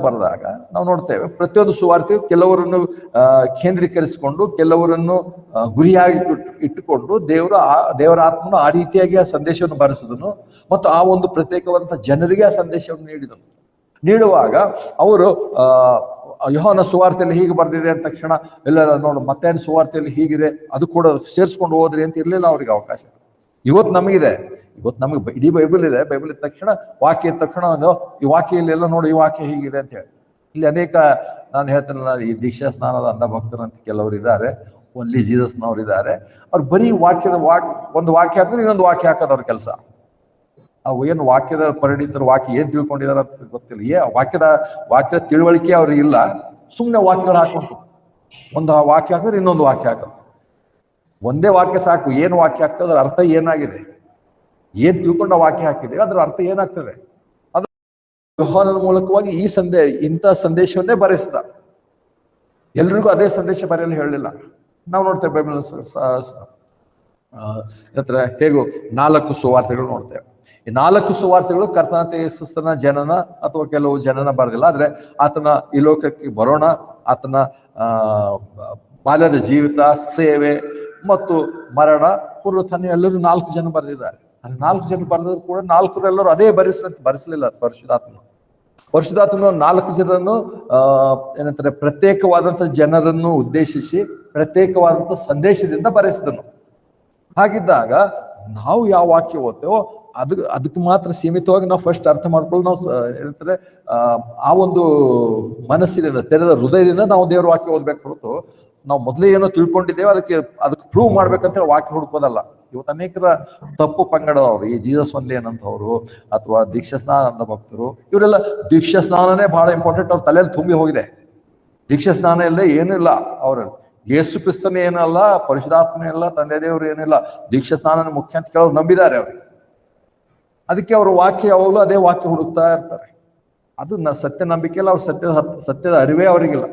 ಬರೆದಾಗ ನಾವು ನೋಡ್ತೇವೆ, ಪ್ರತಿಯೊಂದು ಸುವಾರ್ತೆಯು ಕೆಲವರನ್ನು ಕೇಂದ್ರೀಕರಿಸಿಕೊಂಡು, ಕೆಲವರನ್ನು ಗುರಿಯಾಗಿ ಇಟ್ಟುಕೊಂಡು ದೇವರ ಆತ್ಮನು ಆ ರೀತಿಯಾಗಿ ಆ ಸಂದೇಶವನ್ನು ಬರೆಸಿದನು ಮತ್ತು ಆ ಒಂದು ಪ್ರತ್ಯೇಕವಾದಂಥ ಜನರಿಗೆ ಆ ಸಂದೇಶವನ್ನು ನೀಡುವಾಗ ಅವರು ಯೋಹಾನ ಸುವಾರ್ತೆಯಲ್ಲಿ ಹೀಗೆ ಬರೆದಿದೆ ಅಂದ ತಕ್ಷಣ ಎಲ್ಲ ನೋಡು ಮತ್ತೇನು ಸುವಾರ್ತೆಯಲ್ಲಿ ಹೀಗಿದೆ ಅದು ಕೂಡ ಸೇರಿಸ್ಕೊಂಡು ಹೋದ್ರಿ ಅಂತ ಇರಲಿಲ್ಲ ಅವ್ರಿಗೆ ಅವಕಾಶ. ಇವತ್ತು ನಮಗಿದೆ, ಇವತ್ತು ನಮಗೆ ಇಡೀ ಬೈಬಲ್ ಇದೆ. ಬೈಬಲ್ ಇದ್ದ ತಕ್ಷಣ ವಾಕ್ಯ ಇದ್ದ ತಕ್ಷಣ ಈ ವಾಕ್ಯ ಇಲ್ಲೆಲ್ಲ ನೋಡಿ ಈ ವಾಕ್ಯ ಹೀಗಿದೆ ಅಂತ ಹೇಳಿ. ಇಲ್ಲಿ ಅನೇಕ ನಾನು ಹೇಳ್ತೇನಲ್ಲ, ಈ ದೀಕ್ಷಾ ಸ್ನಾನದ ಅಂಧ ಭಕ್ತರಂತ ಕೆಲವರು ಇದ್ದಾರೆ, ಒನ್ಲಿ ಜೀಸಸ್ನವ್ರು ಇದ್ದಾರೆ. ಅವ್ರು ಬರೀ ಒಂದು ವಾಕ್ಯ ಹಾಕಿದ್ರೆ ಇನ್ನೊಂದು ವಾಕ್ಯ ಹಾಕೋದು ಅವ್ರ ಕೆಲಸ. ಅವು ಏನು ವಾಕ್ಯದ ಪರಿಣಿತರು ವಾಕ್ಯ ಏನ್ ತಿಳ್ಕೊಂಡಿದಾರ ಅಂತ ಗೊತ್ತಿಲ್ಲ. ವಾಕ್ಯದ ತಿಳುವಳಿಕೆ ಅವ್ರಿಗೆ ಇಲ್ಲ, ಸುಮ್ಮನೆ ವಾಕ್ಯಗಳು ಹಾಕುವಂತ. ಒಂದು ವಾಕ್ಯ ಹಾಕಿದ್ರೆ ಇನ್ನೊಂದು ವಾಕ್ಯ ಹಾಕೋದು. ಒಂದೇ ವಾಕ್ಯ ಸಾಕು. ಏನು ವಾಕ್ಯ ಆಗ್ತದೆ, ಅದ್ರ ಅರ್ಥ ಏನಾಗಿದೆ, ಏನ್ ತಿಳ್ಕೊಂಡ ವಾಕ್ಯ ಹಾಕಿದೆ ಅದ್ರ ಅರ್ಥ ಏನಾಗ್ತದೆ. ಅದು ಯೋಹಾನನ ಮೂಲಕವಾಗಿ ಇಂಥ ಸಂದೇಶವನ್ನೇ ಬರೆಸಿದ. ಎಲ್ರಿಗೂ ಅದೇ ಸಂದೇಶ ಬರೆಯಲು ಹೇಳಲಿಲ್ಲ. ನಾವು ನೋಡ್ತೇವೆ ಬೈಬಲ್ ಹೇಗೂ 4 ಸುವಾರ್ತೆಗಳು ನೋಡ್ತೇವೆ. ಈ 4 ಸುವಾರ್ತೆಗಳು ಕರ್ತನಾದ ಯೇಸುಕ್ರಿಸ್ತನ ಜನನ ಅಥವಾ ಕೆಲವು ಜನನ ಬರೆದಿಲ್ಲ, ಆದ್ರೆ ಆತನ ಈ ಲೋಕಕ್ಕೆ ಬರೋಣ, ಆತನ ಬಾಲ್ಯದ ಜೀವಿತ, ಸೇವೆ ಮತ್ತು ಮರಣ, ಪುನರುತ್ಥಾನ ಎಲ್ಲರೂ 4 ಜನ ಬರೆದಿದ್ದಾರೆ. 4 ಜನ ಬರೆದ್ರು ಕೂಡ 4 ಅದೇ ಬರೆಸಲಿಲ್ಲ. ಪರಿಶುದ್ಧಾತ್ಮನು 4 ಜನರನ್ನು ಏನಂತಾರೆ ಪ್ರತ್ಯೇಕವಾದಂಥ ಜನರನ್ನು ಉದ್ದೇಶಿಸಿ ಪ್ರತ್ಯೇಕವಾದಂಥ ಸಂದೇಶದಿಂದ ಬರೆಸಿದನು. ಹಾಗಿದ್ದಾಗ ನಾವು ಯಾವ ವಾಕ್ಯ ಓದ್ತೇವೋ ಅದಕ್ಕೆ ಮಾತ್ರ ಸೀಮಿತವಾಗಿ ನಾವು ಫಸ್ಟ್ ಅರ್ಥ ಮಾಡ್ಕೊಂಡು ನಾವು ಏನಂತಾರೆ ಆ ಒಂದು ಮನಸ್ಸಿನಿಂದ ತೆರೆದ ಹೃದಯದಿಂದ ನಾವು ದೇವ್ರ ವಾಕ್ಯ ಓದ್ಬೇಕು ಹೊರತು ನಾವು ಮೊದಲೇ ಏನೋ ತಿಳ್ಕೊಂಡಿದ್ದೇವೆ ಅದಕ್ಕೆ ಪ್ರೂವ್ ಮಾಡ್ಬೇಕಂತ ವಾಕ್ಯ ಹುಡ್ಕೋದಲ್ಲ. ಇವತ್ತು ಅನೇಕರ ತಪ್ಪು ಪಂಗಡದವರು, ಈ ಜೀಸಸ್ ಒನ್ಲಿ ಏನಂತವ್ರು ಅಥವಾ ದೀಕ್ಷಾ ಸ್ನಾನ ಅಂತ ಭಕ್ತರು, ಇವರೆಲ್ಲ ದೀಕ್ಷಾ ಸ್ನಾನನೇ ಬಹಳ ಇಂಪಾರ್ಟೆಂಟ್. ಅವ್ರ ತಲೆಯಲ್ಲಿ ತುಂಬಿ ಹೋಗಿದೆ. ದೀಕ್ಷಾ ಸ್ನಾನ ಇಲ್ಲದೆ ಏನಿಲ್ಲ. ಅವ್ರ ಯೇಸು ಕ್ರಿಸ್ತನೇ ಏನಲ್ಲ, ಪರಿಶುದ್ಧಾತ್ಮನೇ ಇಲ್ಲ, ತಂದೆ ದೇವರು ಏನಿಲ್ಲ, ದೀಕ್ಷಾ ಸ್ನಾನ ಮುಖ್ಯ ಅಂತ ಕೆಲವರು ನಂಬಿದ್ದಾರೆ ಅವ್ರಿಗೆ. ಅದಕ್ಕೆ ಅವರು ವಾಕ್ಯ ಯಾವಾಗಲೂ ಅದೇ ವಾಕ್ಯ ಹುಡುಕ್ತಾ ಇರ್ತಾರೆ. ಅದು ಸತ್ಯ ನಂಬಿಕೆ ಇಲ್ಲ, ಅವ್ರ ಸತ್ಯದ ಅರಿವೇ ಅವರಿಗಿಲ್ಲ.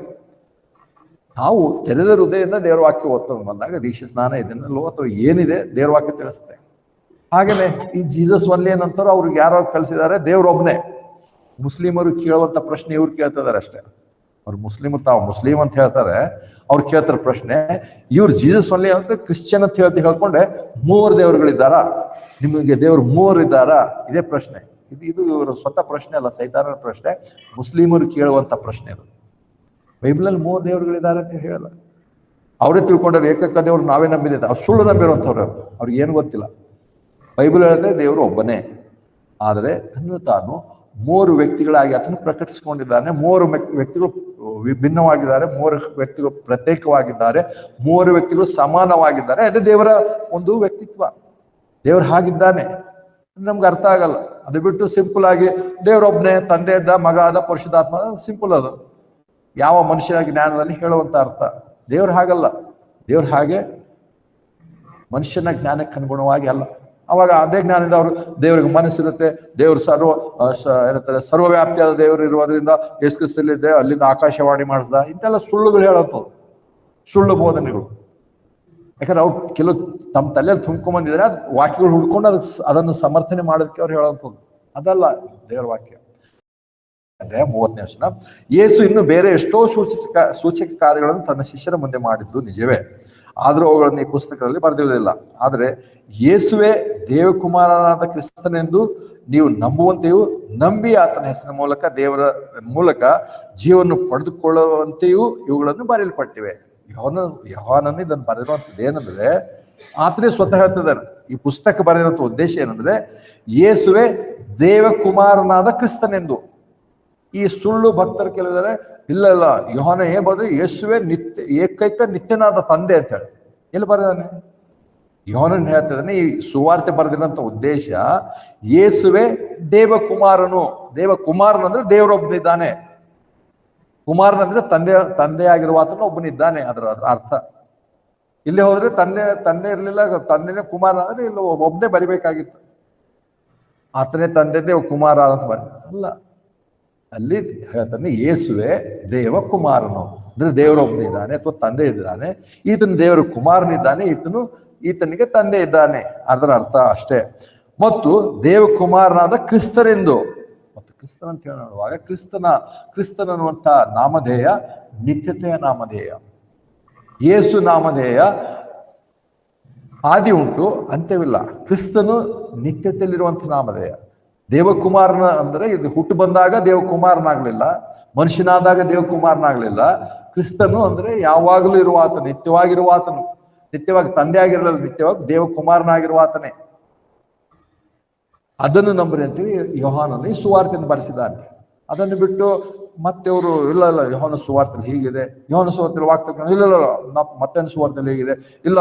ನಾವು ತೆರೆದ ಹೃದಯದಿಂದ ದೇವ್ರ ವಾಕ್ಯ ಓದ್ತದೆ ಬಂದಾಗ ದೀಕ್ಷಾ ಸ್ನಾನ ಇದನ್ನಲ್ಲೋ ಅಥವಾ ಏನಿದೆ ದೇವ್ರ ವಾಕ್ಯ ತಿಳಿಸುತ್ತೆ. ಹಾಗೇನೆ ಈ ಜೀಸಸ್ ಒನ್ಲಿ ಏನಂತಾರೋ ಅವ್ರಿಗೆ ಯಾರೋ ಕಲಿಸಿದ್ದಾರೆ, ದೇವ್ರೊಬ್ನೇ. ಮುಸ್ಲಿಮರು ಕೇಳುವಂತ ಪ್ರಶ್ನೆ ಇವ್ರು ಕೇಳ್ತಿದಾರೆ ಅಷ್ಟೇ. ಅವ್ರು ತಾವು ಮುಸ್ಲಿಂ ಅಂತ ಹೇಳ್ತಾರೆ, ಅವ್ರು ಕೇಳ್ತಾರೆ ಪ್ರಶ್ನೆ, ಇವ್ರು ಜೀಸಸ್ ಒನ್ಲಿ ಅಂತ ಕ್ರಿಶ್ಚಿಯನ್ ಅಂತ ಹೇಳ್ಕೊಂಡೆ 3 ದೇವರುಗಳಿದ್ದಾರ, ನಿಮಗೆ ದೇವ್ರು 3 ಇದ್ದಾರಾ? ಇದೇ ಪ್ರಶ್ನೆ. ಇದು ಇವರು ಸ್ವತಃ ಪ್ರಶ್ನೆ ಅಲ್ಲ, ಸೈತಾನನ ಪ್ರಶ್ನೆ. ಮುಸ್ಲಿಮರು ಕೇಳುವಂತ ಪ್ರಶ್ನೆ ಅದು. ಬೈಬಲಲ್ಲಿ 3 ದೇವರುಗಳಿದ್ದಾರೆ ಅಂತ ಹೇಳಲ್ಲ. ಅವರೇ ತಿಳ್ಕೊಂಡ್ರೆ ಏಕೈಕ ದೇವ್ರು ನಾವೇ ನಂಬಿದ್ದೆ. ಅವ್ರು ಸುಳ್ಳು ನಂಬಿರುವಂಥವ್ರು, ಅವ್ರಿಗೆ ಏನು ಗೊತ್ತಿಲ್ಲ. ಬೈಬಲ್ ಹೇಳದೆ ದೇವರು ಒಬ್ಬನೇ, ಆದರೆ ತಾನು 3 ವ್ಯಕ್ತಿಗಳಾಗಿ ಆತನು ಪ್ರಕಟಿಸಿಕೊಂಡಿದ್ದಾನೆ. 3 ವ್ಯಕ್ತಿಗಳು ವಿಭಿನ್ನವಾಗಿದ್ದಾರೆ, 3 ವ್ಯಕ್ತಿಗಳು ಪ್ರತ್ಯೇಕವಾಗಿದ್ದಾರೆ, 3 ವ್ಯಕ್ತಿಗಳು ಸಮಾನವಾಗಿದ್ದಾರೆ. ಅದೇ ದೇವರ ಒಂದು ವ್ಯಕ್ತಿತ್ವ. ದೇವ್ರು ಹಾಗಿದ್ದಾನೆ ನಮ್ಗೆ ಅರ್ಥ ಆಗಲ್ಲ. ಅದು ಬಿಟ್ಟು ಸಿಂಪಲ್ ಆಗಿ ದೇವ್ರೊಬ್ನೇ, ತಂದೆ ಇದ್ದ, ಮಗ ಆದ, ಪರಿಶುದ್ಧಾತ್ಮ, ಸಿಂಪಲ್ ಅದು. ಯಾವ ಮನುಷ್ಯನ ಜ್ಞಾನದಲ್ಲಿ ಹೇಳುವಂತ ಅರ್ಥ. ದೇವ್ರು ಹಾಗಲ್ಲ. ದೇವ್ರು ಹಾಗೆ ಮನುಷ್ಯನ ಜ್ಞಾನಕ್ಕೆ ಅನುಗುಣವಾಗಿ ಅಲ್ಲ. ಅವಾಗ ಅದೇ ಜ್ಞಾನದಿಂದ ಅವರು ದೇವ್ರಿಗೆ ಮನಸ್ಸಿರುತ್ತೆ. ದೇವ್ರು ಏನಂತಾರೆ ಸರ್ವವ್ಯಾಪ್ತಿಯಾದ ದೇವರು ಇರುವುದರಿಂದ ಯೇಸು ಕ್ರಿಸ್ತಲ್ಲಿದ್ದೆ, ಅಲ್ಲಿಂದ ಆಕಾಶವಾಣಿ ಮಾಡಿಸ್ದ, ಇಂತೆಲ್ಲ ಸುಳ್ಳುಗಳು ಹೇಳೋಂಥದ್ದು, ಸುಳ್ಳು ಬೋಧನೆಗಳು. ಯಾಕಂದ್ರೆ ಅವ್ರು ಕೆಲವು ತಮ್ಮ ತಲೆಯಲ್ಲಿ ತುಂಬ್ಕೊಂಡ್ಬಂದಿದ್ರೆ ವಾಕ್ಯಗಳು ಹುಡ್ಕೊಂಡು ಅದನ್ನು ಸಮರ್ಥನೆ ಮಾಡೋದಕ್ಕೆ ಅವ್ರು ಹೇಳೋಂಥದ್ದು. ಅದಲ್ಲ ದೇವರ ವಾಕ್ಯ. 30ನೇ ವಚನ, ಯೇಸು ಇನ್ನು ಬೇರೆ ಎಷ್ಟೋ ಸೂಚಕ ಕಾರ್ಯಗಳನ್ನು ತನ್ನ ಶಿಷ್ಯರ ಮುಂದೆ ಮಾಡಿದ್ದು ನಿಜವೇ, ಆದರೂ ಅವುಗಳನ್ನು ಈ ಪುಸ್ತಕದಲ್ಲಿ ಬರೆದಿರುವುದಿಲ್ಲ. ಆದರೆ ಯೇಸುವೆ ದೇವಕುಮಾರನಾದ ಕ್ರಿಸ್ತನೆಂದು ನೀವು ನಂಬುವಂತೆಯೂ ನಂಬಿ ಆತನ ಹೆಸರಿನ ಮೂಲಕ ದೇವರ ಮೂಲಕ ಜೀವವನ್ನು ಪಡೆದುಕೊಳ್ಳುವಂತೆಯೂ ಇವುಗಳನ್ನು ಬರೆಯಲ್ಪಟ್ಟಿವೆ. ಯೋಹಾನನು ಇದನ್ನು ಬರೆದಿರುವಂಥದ್ದು ಏನಂದ್ರೆ, ಆತನೇ ಸ್ವತಃ ಹೇಳ್ತಿದ್ದಾನೆ. ಈ ಪುಸ್ತಕ ಬರೆದಿರುವಂಥ ಉದ್ದೇಶ ಏನಂದ್ರೆ, ಯೇಸುವೆ ದೇವಕುಮಾರನಾದ ಕ್ರಿಸ್ತನೆಂದು. ಈ ಸುಳ್ಳು ಭಕ್ತರು ಕೆಲವಿದ್ದಾರೆ, ಇಲ್ಲ ಯೋಹಾನ ಏನ್ ಬರೆದ್ರೆ ಯೇಸುವೆ ಏಕೈಕ ನಿತ್ಯನಾದ ತಂದೆ ಅಂತ ಹೇಳಿ. ಎಲ್ಲಿ ಬರೆದಾನೆ? ಯೋಹಾನನ್ ಹೇಳ್ತಿದ್ದಾನೆ ಈ ಸುವಾರ್ತೆ ಬರೆದಿರೋಂಥ ಉದ್ದೇಶ, ಯೇಸುವೆ ದೇವಕುಮಾರನು. ದೇವಕುಮಾರನಂದ್ರೆ ದೇವರೊಬ್ಬನಿದ್ದಾನೆ, ಕುಮಾರನಂದ್ರೆ ತಂದೆ ಆಗಿರುವ ಆತನು ಒಬ್ಬನಿದ್ದಾನೆ. ಅದರ ಅರ್ಥ. ಇಲ್ಲಿ ಹೋದ್ರೆ ತಂದೆ ಇರ್ಲಿಲ್ಲ, ತಂದೆನೇ ಕುಮಾರ ಅಂದ್ರೆ ಇಲ್ಲಿ ಒಬ್ಬನೇ ಬರಿಬೇಕಾಗಿತ್ತು. ಆತನೇ ತಂದೆ ಕುಮಾರ ಅಂತ ಅಲ್ಲ. ಅಲ್ಲಿ ಹೇಳ್ತಾನೆ ಯೇಸುವೆ ದೇವ ಕುಮಾರನು ಅಂದ್ರೆ ದೇವರೊಬ್ಬನಿದ್ದಾನೆ ಅಥವಾ ತಂದೆ ಇದ್ದಾನೆ, ಈತನು ದೇವರ ಕುಮಾರನಿದ್ದಾನೆ, ಈತನಿಗೆ ತಂದೆ ಇದ್ದಾನೆ, ಅದರ ಅರ್ಥ ಅಷ್ಟೇ. ಮತ್ತು ದೇವಕುಮಾರನಾದ ಕ್ರಿಸ್ತನೆಂದು. ಮತ್ತು ಕ್ರಿಸ್ತನ ಅಂತ ಹೇಳಿ ನೋಡುವಾಗ ಕ್ರಿಸ್ತನನ್ನುವಂಥ ನಾಮಧೇಯ ನಿತ್ಯತೆಯ ನಾಮಧೇಯ. ಯೇಸು ನಾಮಧೇಯ ಆದಿ ಉಂಟು, ಅಂತ್ಯವಿಲ್ಲ. ಕ್ರಿಸ್ತನು ನಿತ್ಯತೆಯಲ್ಲಿರುವಂಥ ನಾಮಧೇಯ. ದೇವಕುಮಾರನ ಅಂದ್ರೆ ಇದು ಹುಟ್ಟು ಬಂದಾಗ ದೇವಕುಮಾರನಾಗ್ಲಿಲ್ಲ, ಮನುಷ್ಯನಾದಾಗ ದೇವಕುಮಾರನಾಗ್ಲಿಲ್ಲ. ಕ್ರಿಸ್ತನು ಅಂದ್ರೆ ಯಾವಾಗಲೂ ಇರುವ ಆತನು, ನಿತ್ಯವಾಗಿರುವ ಆತನು, ನಿತ್ಯವಾಗಿ ತಂದೆ ಆಗಿರಲಿಲ್ಲ, ನಿತ್ಯವಾಗಿ ದೇವಕುಮಾರನಾಗಿರುವ ಆತನೇ. ಅದನ್ನು ನಂಬ್ರಿ ಅಂತೇಳಿ ಯೋಹಾನನು ಈ ಸುವಾರ್ತೆಯನ್ನು ಬರೆಸಿದ್ದಾನೆ. ಅದನ್ನು ಬಿಟ್ಟು ಮತ್ತೆ ಅವರು ಇಲ್ಲ ಯೋಹಾನ ಸುವಾರ್ತೆಯಲ್ಲಿ ಹೀಗಿದೆ, ಯೋಹಾನ ಸುವಾರ್ತೆಯಲ್ಲಿ ವಾಕ್ಯ ಇಲ್ಲ ಮತ್ತೆ ಸುವಾರ್ತೆಯಲ್ಲಿ ಹೀಗಿದೆ, ಇಲ್ಲ